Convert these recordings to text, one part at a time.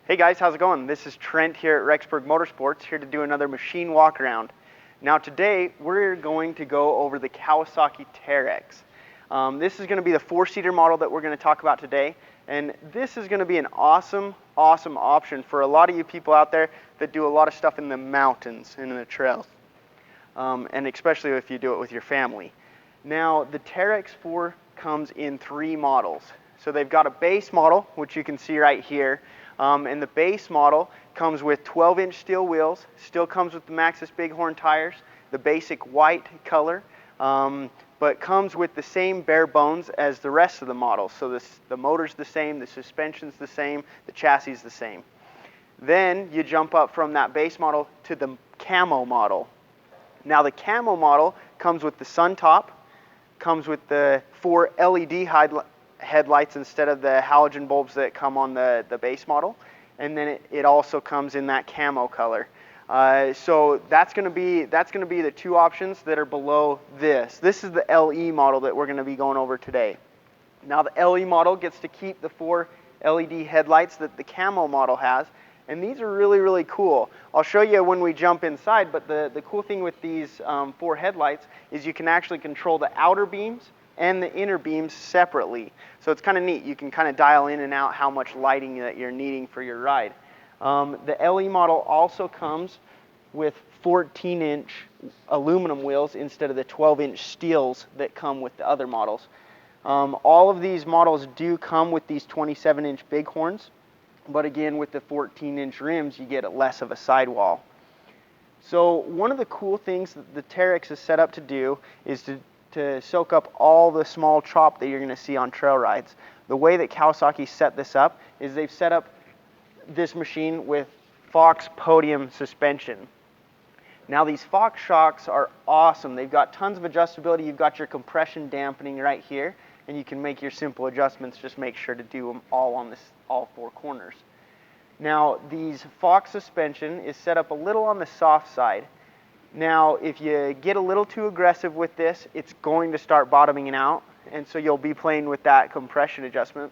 Hey guys, how's it going? This is Trent here at Rexburg Motorsports, here to do another machine walk around. Now today we're going to go over the Kawasaki Teryx. This is going to be the 4-seater model that we're going to talk about today, and this is going to be an awesome option for a lot of you people out there that do a lot of stuff in the mountains and in the trails, and especially if you do it with your family. Now the Teryx4 comes in 3 models. So they've got a base model, which you can see right here. And the base model comes with 12-inch steel wheels, still comes with the Maxxis Bighorn tires, the basic white color, but comes with the same bare bones as the rest of the model. So the motor's the same, the suspension's the same, the chassis is the same. Then you jump up from that base model to the Camo model. Now the Camo model comes with the sun top, comes with the 4 LED headlights instead of the halogen bulbs that come on the base model, and then it also comes in that camo color. So that's going to be the 2 options that are below this. This is the LE model that we're going to be going over today. Now the LE model gets to keep the 4 LED headlights that the camo model has, and these are really cool. I'll show you when we jump inside, but the cool thing with these 4 headlights is you can actually control the outer beams and the inner beams separately. So it's kind of neat. You can kind of dial in and out how much lighting that you're needing for your ride. The LE model also comes with 14-inch aluminum wheels instead of the 12-inch steels that come with the other models. All of these models do come with these 27-inch Bighorns, but again, with the 14-inch rims, you get less of a sidewall. So one of the cool things that the Teryx is set up to do is to soak up all the small chop that you're going to see on trail rides. The way that Kawasaki set this up is they've set up this machine with Fox Podium suspension. Now these Fox shocks are awesome. They've got tons of adjustability. You've got your compression dampening right here, and you can make your simple adjustments. Just make sure to do them all on all 4 corners. Now these Fox suspension is set up a little on the soft side. Now, if you get a little too aggressive with this, it's going to start bottoming out, and so you'll be playing with that compression adjustment.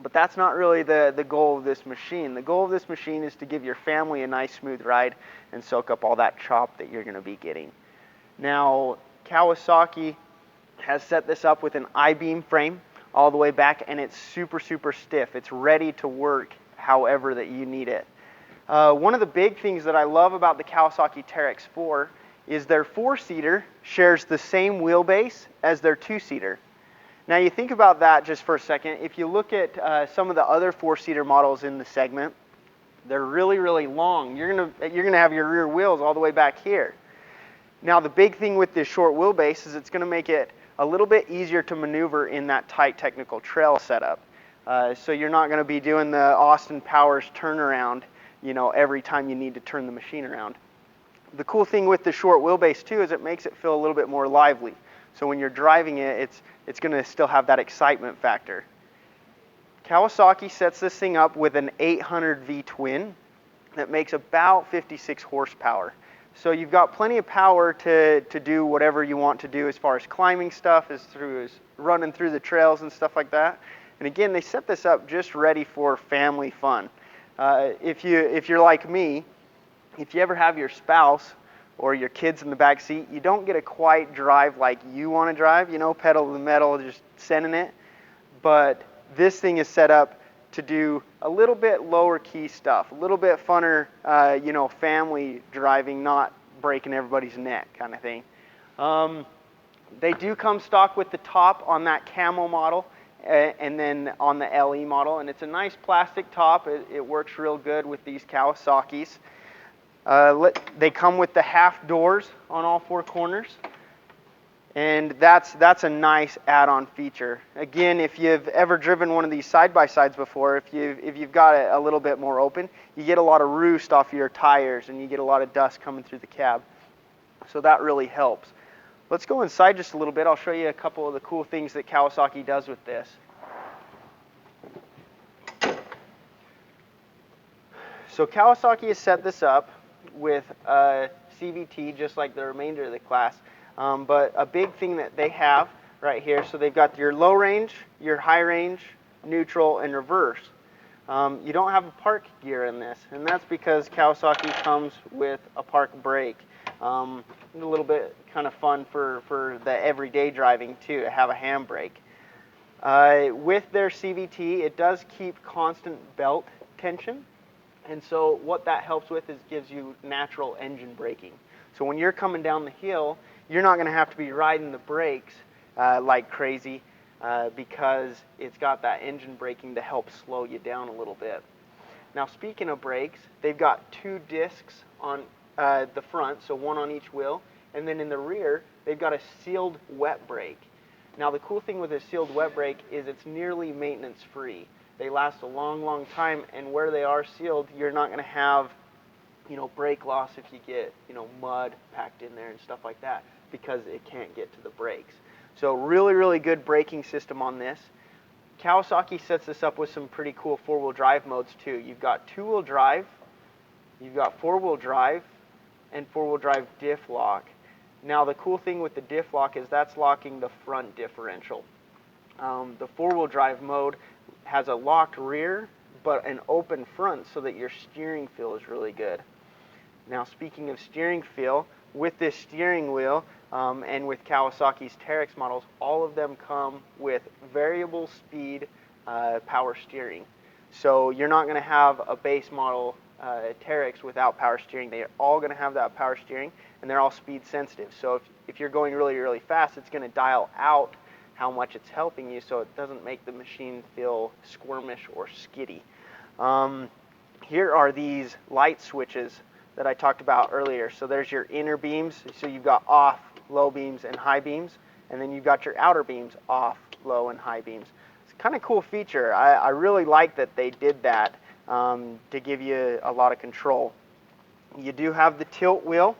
But that's not really the goal of this machine. The goal of this machine is to give your family a nice smooth ride and soak up all that chop that you're going to be getting. Now, Kawasaki has set this up with an I-beam frame all the way back, and it's super stiff. It's ready to work however that you need it. One of the big things that I love about the Kawasaki Teryx4 is their 4-seater shares the same wheelbase as their 2-seater. Now you think about that just for a second. If you look at some of the other 4-seater models in the segment, they're really long. You're gonna have your rear wheels all the way back here. Now the big thing with this short wheelbase is it's going to make it a little bit easier to maneuver in that tight technical trail setup. So you're not going to be doing the Austin Powers turnaround, every time you need to turn the machine around. The cool thing with the short wheelbase too is it makes it feel a little bit more lively. So when you're driving it, it's going to still have that excitement factor. Kawasaki sets this thing up with an 800 V twin that makes about 56 horsepower. So you've got plenty of power to do whatever you want to do as far as climbing stuff, as running through the trails and stuff like that. And again, they set this up just ready for family fun. If you're like me, if you ever have your spouse or your kids in the back seat, you don't get to quite drive like you want to drive, pedal to the metal, just sending it. But this thing is set up to do a little bit lower key stuff, a little bit funner, family driving, not breaking everybody's neck kind of thing. They do come stock with the top on that Camo model, and then on the LE model, and it's a nice plastic top. It works real good with these Kawasaki's. They come with the half doors on all 4 corners, and that's a nice add-on feature. Again, if you've ever driven one of these side-by-sides before, if you've got it a little bit more open, you get a lot of roost off your tires, and you get a lot of dust coming through the cab. So that really helps. Let's go inside just a little bit. I'll show you a couple of the cool things that Kawasaki does with this. So Kawasaki has set this up with a CVT just like the remainder of the class. But a big thing that they have right here, so they've got your low range, your high range, neutral, and reverse. You don't have a park gear in this, and that's because Kawasaki comes with a park brake. A little bit kind of fun for the everyday driving too, to have a handbrake. With their CVT, it does keep constant belt tension, and so what that helps with is gives you natural engine braking. So when you're coming down the hill, you're not going to have to be riding the brakes like crazy because it's got that engine braking to help slow you down a little bit. Now, speaking of brakes, they've got 2 discs on the front, so 1 on each wheel, and then in the rear, they've got a sealed wet brake. Now, the cool thing with a sealed wet brake is it's nearly maintenance-free. They last a long, long time, and where they are sealed, you're not going to have, brake loss if you get, mud packed in there and stuff like that, because it can't get to the brakes. So really, really good braking system on this. Kawasaki sets this up with some pretty cool 4-wheel drive modes too. You've got 2-wheel drive, you've got 4-wheel drive, and 4-wheel drive diff lock. Now the cool thing with the diff lock is that's locking the front differential. The 4-wheel drive mode has a locked rear but an open front so that your steering feel is really good. Now, speaking of steering feel, with this steering wheel and with Kawasaki's Teryx models, all of them come with variable speed power steering. So you're not going to have a base model Teryx without power steering. They're all going to have that power steering, and they're all speed sensitive. So if you're going really, really fast, it's going to dial out how much it's helping you so it doesn't make the machine feel squirmish or skiddy. Here are these light switches that I talked about earlier. So there's your inner beams, so you've got off, low beams, and high beams, and then you've got your outer beams, off, low, and high beams. It's a kind of cool feature. I really like that they did that to give you a lot of control. You do have the tilt wheel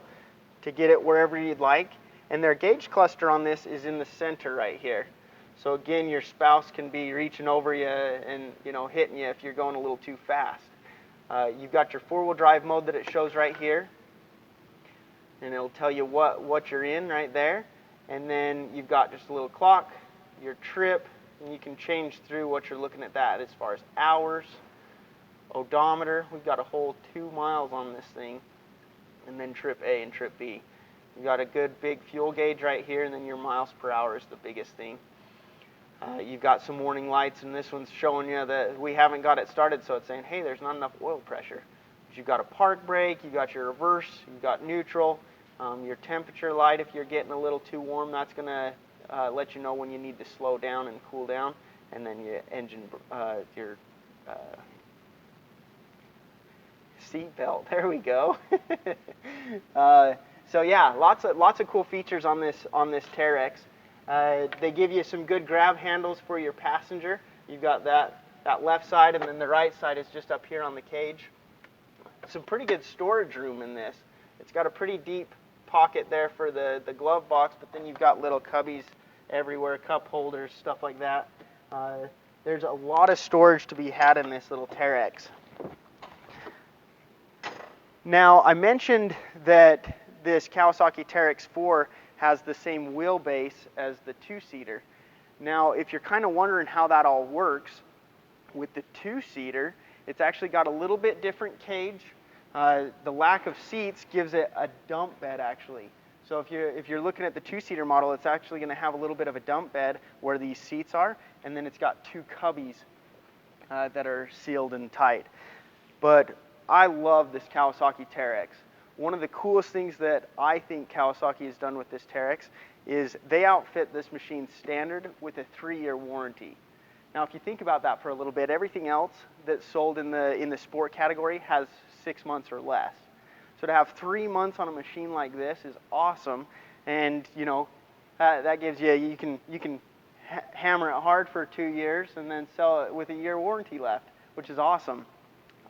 to get it wherever you'd like, and their gauge cluster on this is in the center right here. So again, your spouse can be reaching over you and hitting you if you're going a little too fast. You've got your 4-wheel drive mode that it shows right here, and it'll tell you what you're in right there. And then you've got just a little clock, your trip, and you can change through what you're looking at that as far as hours, odometer. We've got a whole 2 miles on this thing, and then trip A and trip B. You've got a good big fuel gauge right here, and then your miles per hour is the biggest thing. You've got some warning lights, and this one's showing you that we haven't got it started, so it's saying, hey, there's not enough oil pressure. But you've got a park brake, you've got your reverse, you've got neutral, your temperature light if you're getting a little too warm, that's going to let you know when you need to slow down and cool down, and then your engine, your seat belt. There we go. So yeah, lots of cool features on this Teryx. They give you some good grab handles for your passenger. You've got that left side, and then the right side is just up here on the cage. Some pretty good storage room in this. It's got a pretty deep pocket there for the glove box, but then you've got little cubbies everywhere, cup holders, stuff like that. There's a lot of storage to be had in this little Teryx. Now, I mentioned that this Kawasaki Teryx4 has the same wheelbase as the 2-seater. Now, if you're kind of wondering how that all works, with the 2-seater, it's actually got a little bit different cage. The lack of seats gives it a dump bed, actually. So if you're looking at the 2-seater model, it's actually going to have a little bit of a dump bed where these seats are, and then it's got 2 cubbies that are sealed and tight. But I love this Kawasaki Teryx. One of the coolest things that I think Kawasaki has done with this Teryx is they outfit this machine standard with a 3-year warranty. Now, if you think about that for a little bit, everything else that's sold in the sport category has 6 months or less. So to have 3 months on a machine like this is awesome, and that gives you can hammer it hard for 2 years and then sell it with a 1-year warranty left, which is awesome.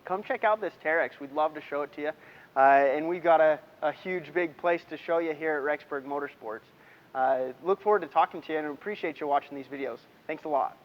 Come check out this Teryx. We'd love to show it to you. And we've got a huge, big place to show you here at Rexburg Motorsports. Look forward to talking to you and appreciate you watching these videos. Thanks a lot.